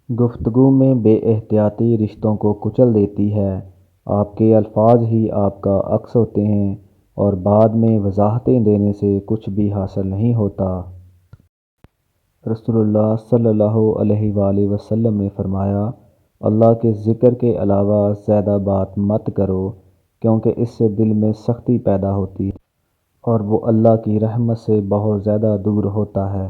गुफ्तगू में बेएहतियाती रिश्तों को कुचल देती है। आपके अल्फाज ही आपका अक्स होते हैं और बाद में वजाहतें देने से कुछ भी हासिल नहीं होता। रसूलुल्लाह सल्लल्लाहु अलैहि वसल्लम ने फरमाया, अल्लाह के ज़िक्र के अलावा ज़्यादा बात मत करो, क्योंकि इससे दिल में सख्ती पैदा होती है और वो अल्लाह की रहमत से बहुत ज़्यादा दूर होता है।